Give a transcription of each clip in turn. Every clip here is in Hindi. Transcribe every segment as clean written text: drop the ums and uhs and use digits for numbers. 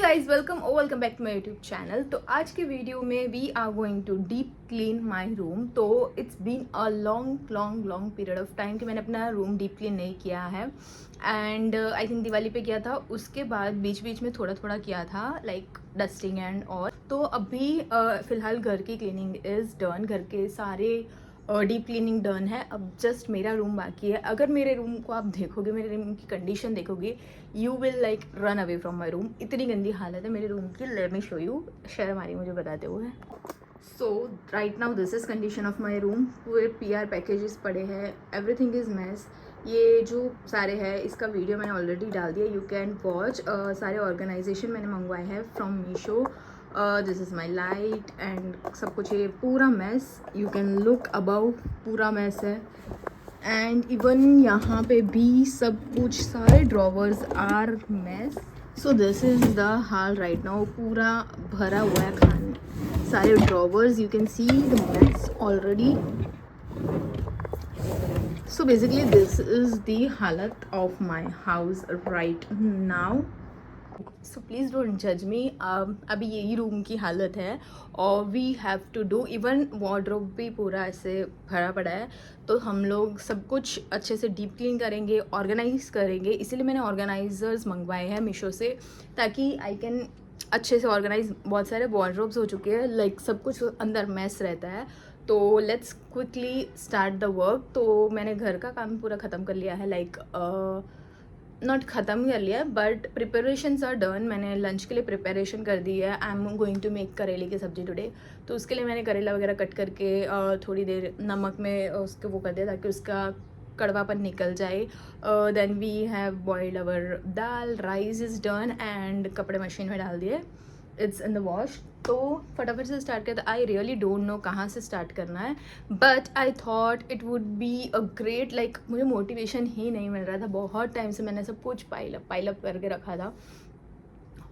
Guys welcome back to my YouTube channel. तो आज के वीडियो में we are going to deep clean my room. तो it's been a long period of time कि मैंने अपना रूम डीप क्लीन नहीं किया है। एंड आई थिंक दिवाली पे किया था, उसके बाद बीच बीच में थोड़ा थोड़ा किया था लाइक डस्टिंग एंड ऑल। तो अभी फ़िलहाल घर की क्लीनिंग इज़ डन, घर के सारे डीप क्लीनिंग डन है। अब जस्ट मेरा रूम बाकी है। अगर मेरे रूम को आप देखोगे, मेरे रूम की कंडीशन देखोगे, you will like run away from my room. इतनी गंदी हालत है मेरे रूम की। Let me show you. शर्म आ रही मुझे बताते हुए। So right now this is condition of my room. पूरे PR पैकेजेस पड़े हैं, एवरीथिंग इज़ मैस। ये जो सारे हैं इसका वीडियो मैंने ऑलरेडी डाल दिया, यू कैन वॉच। सारे ऑर्गेनाइजेशन मैंने मंगवाए हैं from Meesho. This is my light and सब कुछ। ये पूरा mess, you can look about, पूरा मैस है। एंड इवन यहाँ पे भी सब कुछ, सारे drawers are mess. So this is the हाल राइट नाउ। पूरा भरा हुआ है खाने, सारे drawers, you can see the mess already. So basically this is the हालत of my house right now. So please don't जज मी। अभी यही रूम की हालत है और we have to do. Even wardrobe भी पूरा ऐसे भरा पड़ा है। तो हम लोग सब कुछ अच्छे से डीप क्लीन करेंगे, ऑर्गेनाइज करेंगे। इसीलिए मैंने ऑर्गेनाइजर्स मंगवाए हैं मीशो से, ताकि आई कैन अच्छे से ऑर्गेनाइज। बहुत सारे वार्डरोब्स हो चुके हैं, लाइक सब कुछ अंदर मैस रहता है। तो let's quickly start the work. तो मैंने घर का काम पूरा ख़त्म कर लिया है, लाइक नॉट ख़त्म कर लिया, बट प्रिपरेशंस आर डन। मैंने लंच के लिए प्रिपरेशन कर दी है। I am going to make करेले की सब्ज़ी टुडे। तो उसके लिए मैंने करेला वगैरह कट करके थोड़ी देर नमक में उसके वो कर दिया, ताकि उसका कड़वापन निकल जाए। Then we have boiled our dal, rice is done and कपड़े मशीन में डाल दिए, इट्स इन द वॉश। तो फटाफट से स्टार्ट किया था। आई रियली डोंट नो कहाँ से स्टार्ट करना है, but I thought it would be a great, like मुझे मोटिवेशन ही नहीं मिल रहा था। बहुत टाइम से मैंने सब कुछ पाइल अप करके रखा था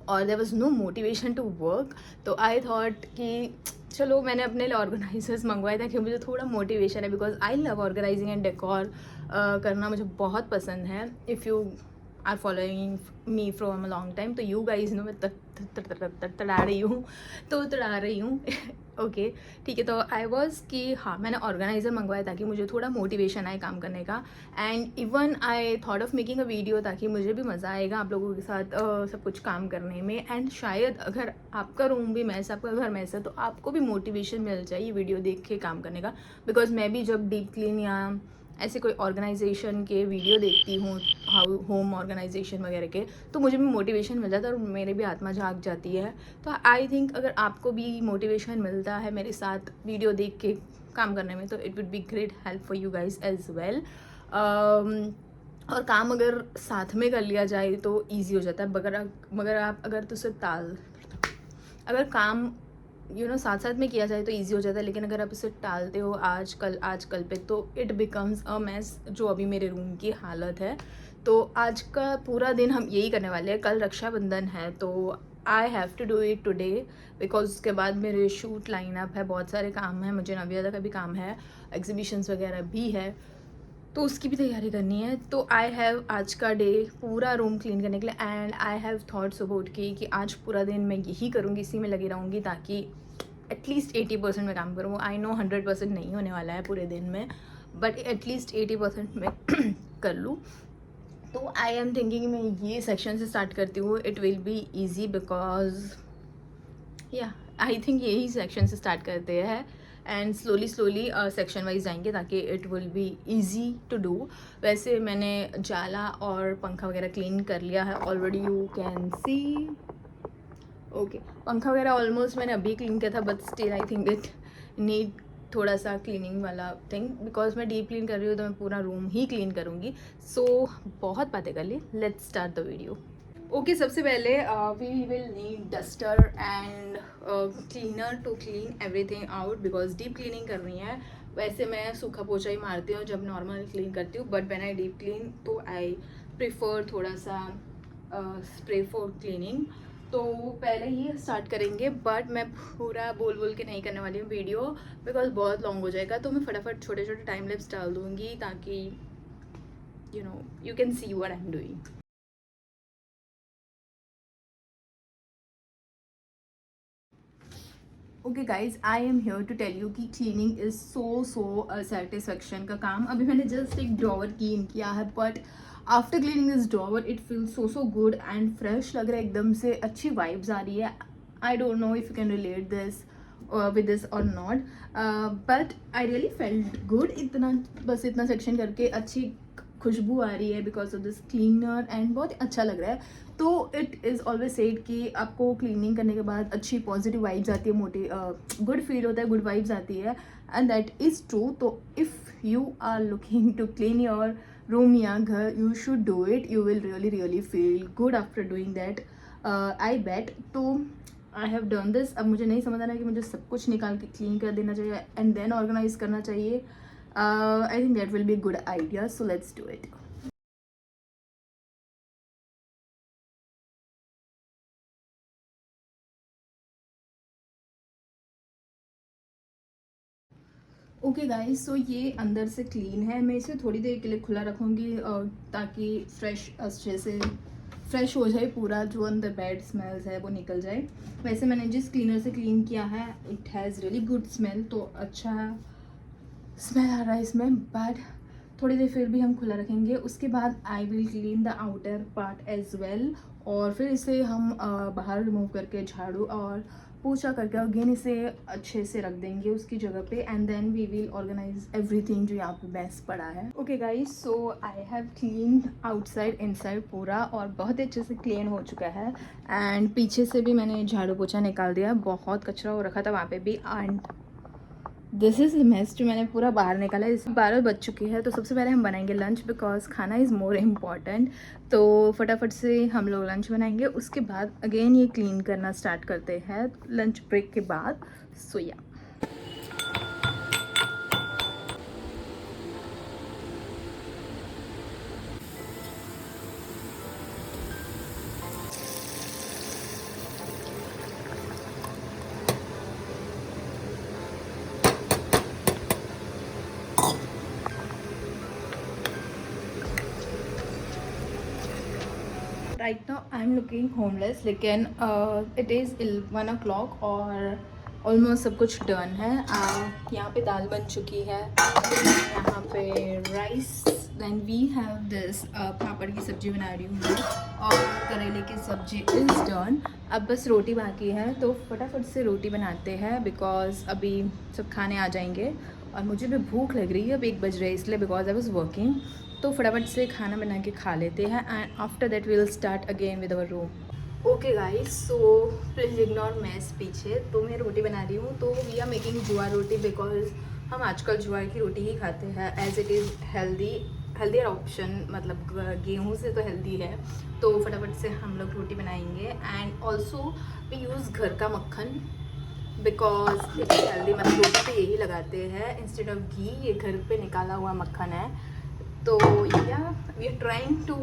और there was no motivation to work. तो आई थॉट कि चलो, मैंने अपने लिए ऑर्गेनाइजर्स मंगवाए ताकि मुझे थोड़ा मोटिवेशन है, because I love organising and decor करना मुझे बहुत पसंद है। If you are following me from a long time, तो यू गाइज नो मैं तड़ा रही हूँ, तो तड़ा रही हूँ। ओके ठीक है। तो आई वॉज कि हाँ, मैंने ऑर्गेनाइज़र मंगवाया ताकि मुझे थोड़ा मोटिवेशन आए काम करने का। And even I thought of making a video, ताकि मुझे भी मज़ा आएगा आप लोगों के साथ सब कुछ काम करने में। एंड शायद अगर आपका रूम भी मैस, आपका घर मैस है, तो आपको भी मोटिवेशन मिल जाए ये वीडियो देख के काम करने का। बिकॉज मैं भी जब डीप क्लीन या ऐसे कोई ऑर्गेनाइजेशन के वीडियो देखती हूँ, होम ऑर्गेनाइजेशन वगैरह के, तो मुझे भी मोटिवेशन मिल जाता है और मेरी भी आत्मा जाग जाती है। तो आई थिंक अगर आपको भी मोटिवेशन मिलता है मेरे साथ वीडियो देख के काम करने में, तो it would be great help for you guys as well. और काम अगर साथ में कर लिया जाए तो ईजी हो जाता है। मगर आप अगर तो सिर्फ अगर काम साथ साथ में किया जाए तो ईजी हो जाता है, लेकिन अगर आप इसे टालते हो आज कल पे, तो इट बिकम्स अ मैस, जो अभी मेरे रूम की हालत है। तो आज का पूरा दिन हम यही करने वाले हैं। कल रक्षाबंधन है, तो I have to do it today, because उसके बाद मेरे शूट लाइन अप है, बहुत सारे काम हैं, मुझे नव्यता का भी काम है, एग्जीबिशंस वगैरह भी है, तो उसकी भी तैयारी करनी है। तो आई हैव आज का डे पूरा रूम क्लीन करने के लिए। एंड आई हैव थॉट सुबह उठ के कि आज पूरा दिन मैं यही करूँगी, इसी में लगी रहूँगी, ताकि एटलीस्ट 80% में काम करूँ। आई नो 100% नहीं होने वाला है पूरे दिन में, बट एटलीस्ट 80% में कर लूँ। तो आई एम थिंकिंग मैं ये सेक्शन से स्टार्ट करती हूँ, it will be easy, because या आई थिंक यही सेक्शन से स्टार्ट करते हैं एंड स्लोली सेक्शन वाइज जाएंगे, ताकि it will be easy to do. वैसे मैंने जाला और पंखा वगैरह क्लीन कर लिया है already, you can C. Okay, पंखा वगैरह ऑलमोस्ट मैंने अभी क्लीन किया था, but still I think it need थोड़ा सा क्लीनिंग वाला थिंग, बिकॉज मैं डीप क्लीन कर रही हूँ तो मैं पूरा रूम ही क्लीन करूँगी। सो बहुत बातें कर ली, let's start the video. Okay, सबसे पहले we will need duster and cleaner to clean everything out, because deep cleaning करनी है। वैसे मैं सूखा पोछा ही मारती हूँ जब नॉर्मल क्लीन करती हूँ, but when I deep clean तो आई प्रिफर थोड़ा सा स्प्रे फॉर क्लीनिंग। तो पहले ही स्टार्ट करेंगे, बट मैं पूरा बोल के नहीं करने वाली हूँ वीडियो, बिकॉज बहुत लॉन्ग हो जाएगा। तो मैं फटाफट छोटे छोटे टाइम लैप्स डाल दूँगी, ताकि you can see what I am doing. Okay guys, I am here to tell you कि क्लीनिंग इज़ सो सेटिस्फेक्शन का काम. अभी मैंने जस्ट एक ड्रॉवर क्लीन किया है, but after cleaning this drawer it feel so good and fresh लग रहा है, एकदम से अच्छी वाइब्स आ रही है. I don't know if you can relate this with this और not, but I really felt good. बस इतना सेक्शन करके अच्छी खुशबू आ रही है because of this cleaner and बहुत अच्छा लग रहा है. तो इट इज़ ऑलवेज सेड कि आपको क्लीनिंग करने के बाद अच्छी पॉजिटिव वाइब्स आती है, मोटी गुड फील होता है, गुड वाइब्स आती है, एंड दैट इज़ ट्रू. तो if you are looking to clean your room या घर, you should do it. You will really feel good after doing that, I bet. तो आई हैव डन दिस. अब मुझे नहीं समझ आ रहा है कि मुझे सब कुछ निकाल के क्लीन कर देना चाहिए एंड देन ऑर्गेनाइज करना चाहिए. I think that will be a good idea, so let's do it. Okay guys, so ये अंदर से क्लीन है. मैं इसे थोड़ी देर के लिए खुला रखूँगी ताकि फ्रेश अच्छे से फ्रेश हो जाए, पूरा जो अंदर बैड स्मेल्स है वो निकल जाए. वैसे मैंने जिस क्लीनर से क्लीन किया है it has really good smell, तो अच्छा स्मेल आ रहा है इसमें, बट थोड़ी देर फिर भी हम खुला रखेंगे. उसके बाद I will clean the outer part as well, और फिर इसे हम बाहर रिमूव करके झाड़ू और पोछा करके अगेन इसे अच्छे से रख देंगे उसकी जगह पे, and then we will organise everything जो यहाँ पे बेस पड़ा है. Okay guys, so I have clean outside inside पूरा, और बहुत ही अच्छे से क्लीन हो चुका है. एंड पीछे से भी मैंने झाड़ू पोछा निकाल दिया, बहुत कचरा हो रखा था वहाँ पे भी. एंड दिस इज़ मेस्ट मैंने पूरा बाहर निकाला है. 12 बज चुकी है, तो सबसे पहले हम बनाएंगे लंच बिकॉज खाना इज़ मोर इम्पॉर्टेंट. तो फटाफट से हम लोग लंच बनाएंगे, उसके बाद अगेन ये क्लीन करना स्टार्ट करते हैं लंच ब्रेक के बाद. सो या right now I am looking homeless, लेकिन इट इज़ 1 o'clock और ऑलमोस्ट सब कुछ डन है. यहाँ पे दाल बन चुकी है, यहाँ पे rice, then we have this पापड़ की सब्ज़ी बना रही हूँ मैं, और करेले की सब्ज़ी इज़ डन. अब बस रोटी बाकी है, तो फटाफट से रोटी बनाते हैं बिकॉज अभी सब खाने आ जाएंगे. और मुझे भी भूख लग रही है, अब 1 बज रहे हैं इसलिए बिकॉज आई वॉज वर्किंग. तो फटाफट से खाना बना के खा लेते हैं and after that we will start again with our room. Okay guys, so please ignore mess पीछे. तो मैं रोटी बना रही हूँ, तो we are making jowar roti because हम आजकल ज्वार की रोटी ही खाते हैं as it is healthier option, मतलब गेहूँ से तो हेल्दी है. तो फटाफट से हम लोग रोटी बनाएंगे. एंड ऑल्सो वी यूज़ घर का मक्खन बिकॉज इट इज़ हेल्दी, मतलब रोटी पे यही लगाते हैं इंस्टेड ऑफ घी. ये घर पे निकाला हुआ मक्खन है. तो या we are trying to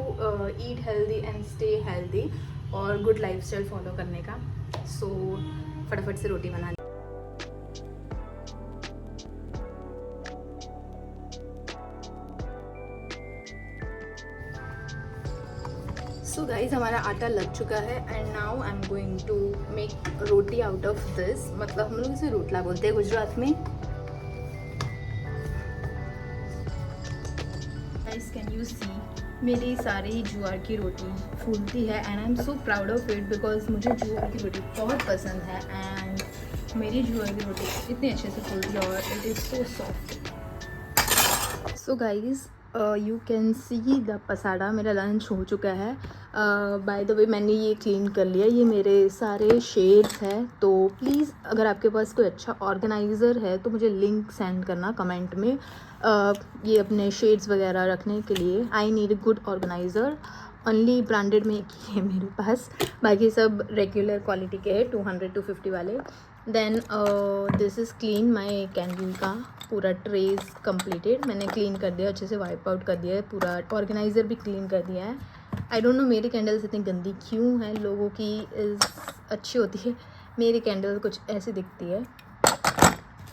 eat healthy and stay healthy और गुड लाइफस्टाइल फॉलो करने का. सो फटाफट से रोटी बना. सो गाइज, हमारा आटा लग चुका है and now I am going to make roti out of this. मतलब हम लोग इसे रोटला बोलते हैं गुजरात में. गाइस, कैन यू सी मेरी सारी ज्वार की रोटी फूलती है and I am so proud of it because मुझे ज्वार की रोटी बहुत पसंद है. एंड मेरी ज्वार की रोटी इतने अच्छे से फूलती है और it is so soft. So guys, you can see the पसाड़ा. मेरा लंच हो चुका है. बाय द वे मैंने ये क्लीन कर लिया. ये मेरे सारे शेड्स हैं, तो प्लीज़ अगर आपके पास कोई अच्छा ऑर्गेनाइज़र है तो मुझे लिंक सेंड करना कमेंट में. ये अपने शेड्स वगैरह रखने के लिए I need a good organiser. Only branded में एक ही है मेरे पास, बाकी सब रेगुलर क्वालिटी के हैं 200-250 वाले. Then this is clean. My candle का पूरा ट्रेस कंप्लीटेड. मैंने क्लीन कर दिया, अच्छे से वाइप आउट कर दिया है. पूरा ऑर्गेनाइज़र भी क्लीन कर दिया है. आई डोंट नो मेरी कैंडल्स इतनी गंदी क्यों है. लोगों की अच्छी होती है, मेरी कैंडल कुछ ऐसी दिखती है.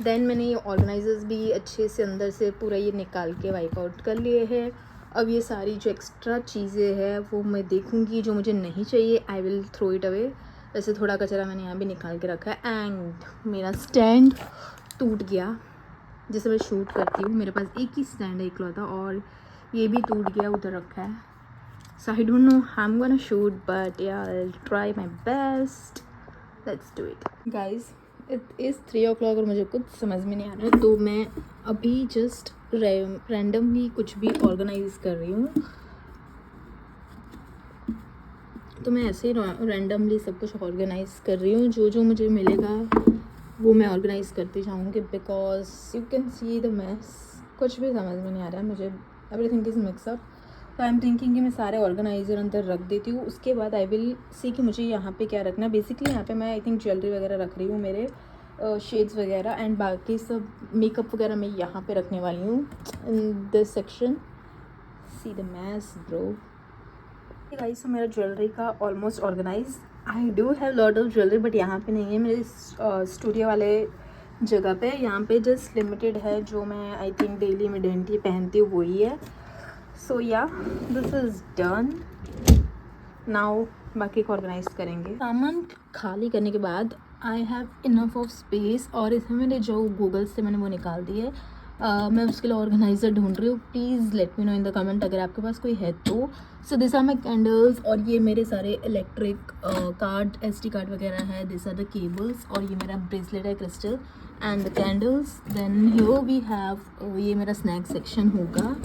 देन मैंने ये ऑर्गेनाइजर्स भी अच्छे से अंदर से पूरा ये निकाल के वाइप आउट कर लिए हैं. अब ये सारी जो एक्स्ट्रा चीज़ें हैं वो मैं देखूँगी, जो मुझे नहीं चाहिए I will throw it away. वैसे थोड़ा कचरा मैंने यहाँ भी निकाल के रखा है। एंड मेरा स्टैंड टूट गया, जिसे मैं शूट करती हूँ। मेरे पास एक ही स्टैंड है इकलौता, और ये भी टूट गया, उधर रखा है। So I don't know how I am gonna shoot, but yeah I will try my best. Let's do it guys. It is 3 o'clock और मुझे कुछ समझ में नहीं आ रहा है, तो मैं अभी जस्ट रैंडमली कुछ भी ऑर्गेनाइज कर रही हूँ। तो मैं ऐसे ही रैंडमली सब कुछ ऑर्गेनाइज कर रही हूँ। जो जो मुझे मिलेगा वो मैं ऑर्गेनाइज करती जाऊँगी, because you can see the mess. कुछ भी समझ में नहीं आ रहा है मुझे, एवरीथिंग इज़ मिक्सअप। तो आई एम थिंकिंग कि मैं सारे ऑर्गेनाइजर अंदर रख देती हूँ, उसके बाद आई विल सी कि मुझे यहाँ पे क्या रखना है। बेसिकली यहाँ पे मैं आई थिंक ज्वेलरी वगैरह रख रही हूँ, मेरे शेड्स वगैरह, एंड बाकी सब मेकअप वगैरह मैं यहाँ पे रखने वाली हूँ in this section. See the mess bro. Guys, तो मेरा ज्वेलरी का almost organise. I do have lot of jewellery, but यहाँ पे नहीं है, मेरे स्टूडियो वाले जगह पे। यहाँ पे जस्ट लिमिटेड है जो मैं आई थिंक डेली में डेंटी पहनती हूँ, वही है। सो yeah this is done. Now बाकी को ऑर्गेनाइज करेंगे। सामान खाली करने के बाद I have enough of space, और इसमें मैंने जो गूगल से मैंने वो निकाल दी है। मैं उसके लिए ऑर्गेनाइज़र ढूंढ रही हूँ। Please let me know in the comment अगर आपके पास कोई है तो। So this are my candles, और ये मेरे सारे इलेक्ट्रिक कार्ड, SD कार्ड वगैरह है। दिस आर द केबल्स, और ये मेरा ब्रेसलेट है crystal, and the candles. Then here we have, ये मेरा स्नैक सेक्शन होगा,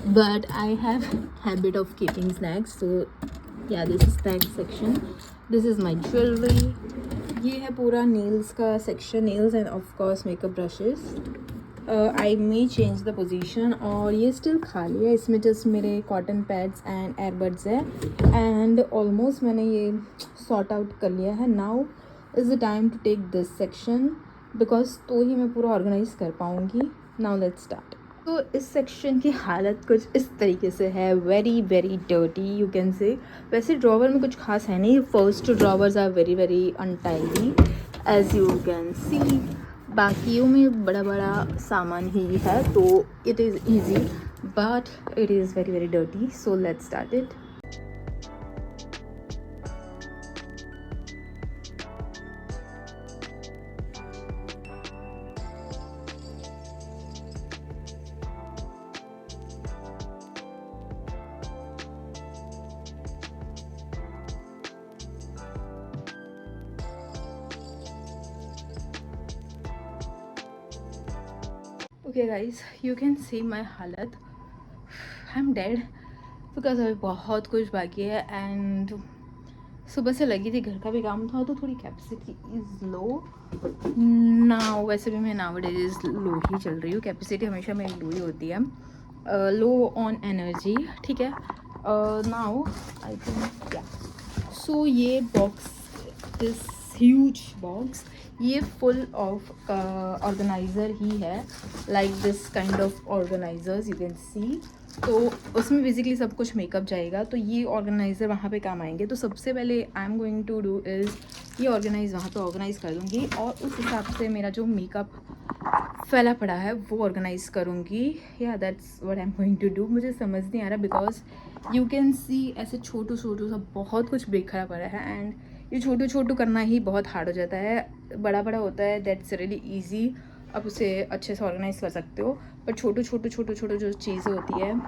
but I have habit of keeping snacks, so yeah this is snack section. This is my jewellery. ये है पूरा नेल्स का section, nails and of course makeup brushes. I may change the position, और ये स्टिल खाली है। इसमें जस्ट मेरे कॉटन पैड्स एंड एयरबड्स है, एंड ऑलमोस्ट मैंने ये सॉर्ट आउट कर लिया है। Now is the time to take this section, because तो ही मैं पूरा ऑर्गेनाइज कर पाऊँगी। Now let's start. तो इस सेक्शन की हालत कुछ इस तरीके से है, very very dirty you can say. वैसे ड्रॉवर में कुछ खास है नहीं, first drawers are very very untidy as you can see. बाकियों में बड़ा बड़ा सामान ही है, तो it is easy, but it is very very dirty. So let's start it. Okay guys, you can see my हालत। आई एम डेड, बिकॉज अभी बहुत कुछ बाकी है, एंड सुबह से लगी थी, घर का भी काम था, तो थोड़ी कैपेसिटी इज़ लो नाउ। वैसे भी मैं नाउअडेज लो ही चल रही हूँ, कैपेसिटी हमेशा मेरी लो ही होती है, लो ऑन एनर्जी, ठीक है। Now I think yeah so ये बॉक्स, दिस ह्यूज बॉक्स, ये फुल ऑफ ऑर्गेनाइज़र ही है, like this kind of organisers you can see. तो उसमें बेसिकली सब कुछ मेकअप जाएगा, तो ये ऑर्गेनाइज़र वहाँ पे काम आएंगे। तो सबसे पहले I am going to do is ये ऑर्गेनाइज वहाँ पे ऑर्गेनाइज़ कर दूँगी, और उस हिसाब से मेरा जो मेकअप फैला पड़ा है वो ऑर्गेनाइज करूँगी। Yeah that's what I am going to do. मुझे समझ नहीं आ रहा, बिकॉज यू कैन सी ऐसे छोटू छोटू सा बहुत कुछ बिखरा पड़ा है, एंड ये छोटू छोटू करना ही बहुत हार्ड हो जाता है। बड़ा बड़ा होता है दैट्स रियली ईजी, आप उसे अच्छे से ऑर्गेनाइज कर सकते हो, पर छोटू छोटू छोटू छोटू जो चीज़ें होती है,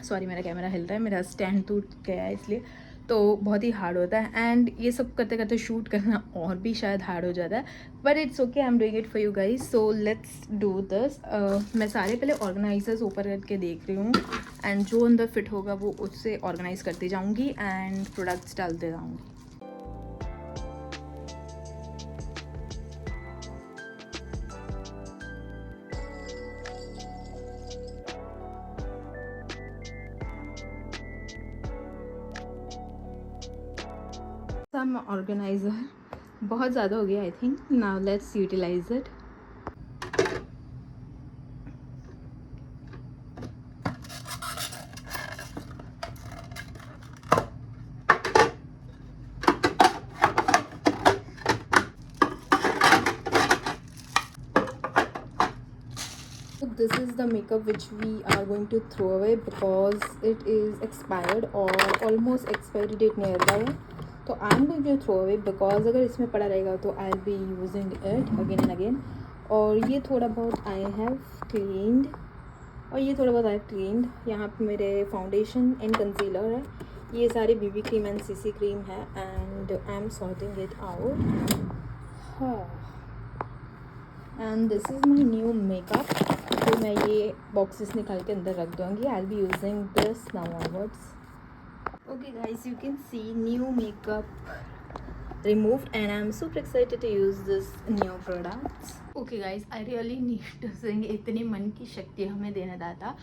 सॉरी मेरा कैमरा हिल रहा है, मेरा स्टैंड टूट गया है इसलिए, तो बहुत ही हार्ड होता है। एंड ये सब करते करते शूट करना और भी शायद हार्ड हो जाता है, but it's okay, I am doing it for you guys. So let's do this. मैं सारे पहले ऑर्गेनाइजर्स ऊपर करके देख रही हूँ, एंड जो अंदर फिट होगा वो उससे ऑर्गेनाइज करती जाऊँगी, एंड प्रोडक्ट्स डालते जाऊँगी। सम ऑर्गेनाइज़र बहुत ज़्यादा हो गया I think. Now let's utilise it. This is the makeup which we are going to throw away because it is expired or almost expiry date nearby है, तो I am going to throw away because अगर इसमें पड़ा रहेगा तो I will be using it again and again. और ये थोड़ा बहुत आई हैव क्लीन्ड, और ये थोड़ा बहुत आई हैव क्लीन्ड। यहाँ पे मेरे फाउंडेशन एंड कंसीलर है, ये सारे BB cream and CC cream है, and I am sorting it out. And this is my new makeup. तो मैं ये बॉक्सेस निकाल के अंदर रख दूँगी। I will be using this now onwards. Okay guys, you can see new makeup removed and I'm super excited to use this new products. Okay guys, I really need to sing इतने मन की शक्ति हमें देना दाता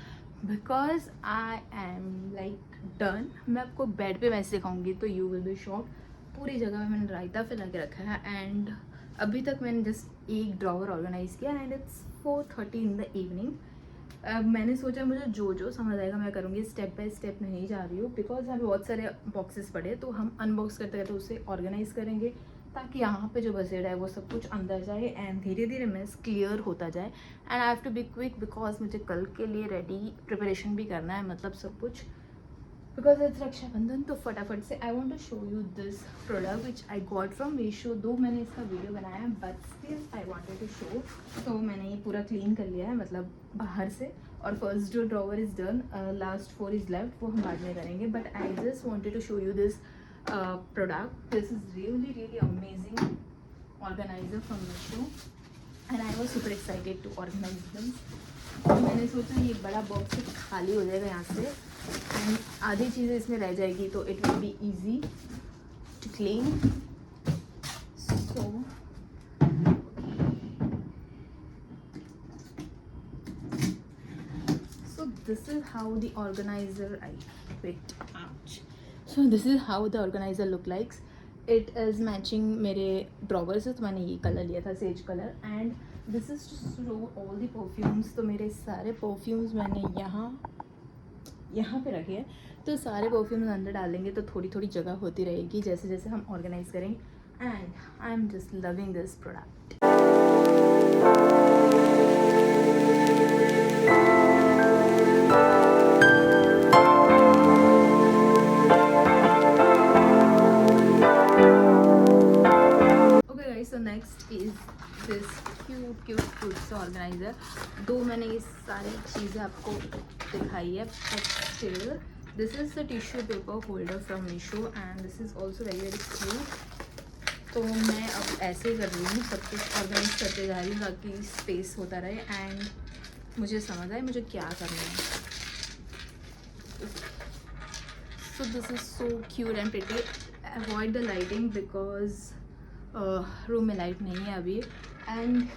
because I am like done. मैं आपको बेड पे वैसे दिखाऊंगी तो you will be shocked. पूरी जगह में मैंने रायता फैला के रखा है एंड अभी तक मैंने जस्ट एक ड्रॉवर ऑर्गेनाइज किया and it's 4:30 in the evening. मैंने सोचा मुझे जो समझ आएगा मैं करूँगी, स्टेप बाय स्टेप नहीं जा रही हूँ बिकॉज यहाँ पे बहुत सारे बॉक्सेस पड़े तो हम अनबॉक्स करते करते उसे ऑर्गेनाइज करेंगे ताकि यहाँ पे जो बजट है वो सब कुछ अंदर जाए एंड धीरे धीरे मेस क्लियर होता जाए। And I have to be quick because मुझे कल के लिए रेडी प्रिपरेशन भी करना है, मतलब सब कुछ बिकॉज इट्स रक्षाबंधन। तो फटाफट से I want to show you this product which I got from Meesho. Though मैंने इसका वीडियो बनाया है but still I wanted to show. तो मैंने ये पूरा क्लीन कर लिया है मतलब बाहर से, और फर्स्ट जो drawer is done, last 4 is left, वो हम बाद में करेंगे। But I just wanted to show you this product. This is really amazing organiser from Meesho and I was super excited to organise them. और मैंने सोचा ये बड़ा बॉक्स खाली हो जाएगा यहाँ से एंड आधी चीज़ें इसमें रह जाएगी तो it will be easy to clean. So this is how the organizer, I picked, ouch. So this is how the organizer look like. It is matching मेरे ड्रॉवर से, तो मैंने ये कलर लिया था, sage colour. And this is to show all the perfumes. तो मेरे सारे परफ्यूम्स मैंने यहाँ पे रखे हैं, तो सारे परफ्यूम्स अंदर डालेंगे तो थोड़ी थोड़ी जगह होती रहेगी जैसे जैसे हम ऑर्गेनाइज करेंगे। And I am just loving this product. So next is this cute सा ऑर्गेनाइजर। दो मैंने ये सारी चीज़ें आपको दिखाई है, but still this is the tissue paper holder from Meesho and this is also very cute। तो मैं अब ऐसे ही कर रही हूँ, सब कुछ ऑर्गेनाइज करते जा रही हूँ ताकि स्पेस होता रहे एंड मुझे समझ आए मुझे क्या करना है। So this is so cute and pretty। Avoid the lighting because room में लाइट नहीं है अभी एंड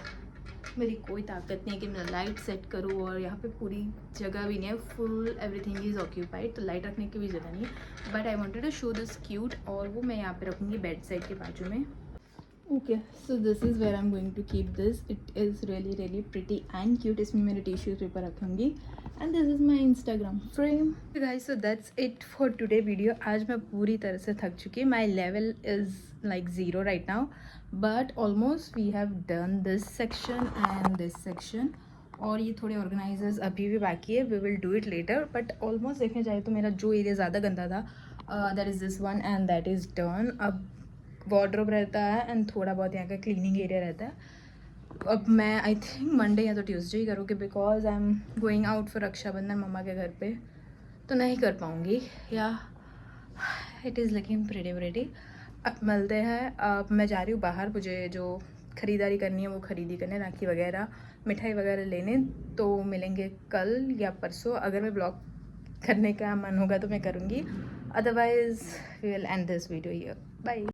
मेरी कोई ताकत नहीं है कि मैं लाइट सेट करूँ, और यहाँ पे पूरी जगह भी नहीं है, फुल एवरीथिंग इज़ ऑक्यूपाइड, तो लाइट रखने की भी जगह नहीं है। But I wanted to show this cute, और वो मैं यहाँ पे रखूँगी बेड साइड के बाजू में। Okay, so this is where I am going to keep this. It is really pretty and cute. इसमें मेरे टिश्यू पेपर रखूँगी and this is my Instagram frame. Guys, so that's it for today video. आज मैं पूरी तरह से थक चुकी। My level is like 0 right now, but almost we have done this section and this section। और ये थोड़े ऑर्गेनाइजर्स अभी भी बाकी है, we will do it later, but almost देखने जाए तो मेरा जो एरिया ज़्यादा गंदा था that is this one and that is done। अब वार्डरोब रहता है एंड थोड़ा बहुत यहाँ का क्लीनिंग एरिया रहता है। अब मैं आई थिंक मंडे या तो ट्यूसडे ही करूँगी because I am going out for Rakshabandhan मम्मा के घर पे, तो नहीं कर पाऊँगी। या इट इज़ लुकिंग प्रिटी। अब मिलते हैं। अब मैं जा रही हूँ बाहर, मुझे जो ख़रीदारी करनी है वो ख़रीदी करने, राखी वगैरह मिठाई वगैरह लेने। तो मिलेंगे कल या परसों। अगर मैं ब्लॉग करने का मन होगा तो मैं करूँगी, otherwise we will end this video here. Bye.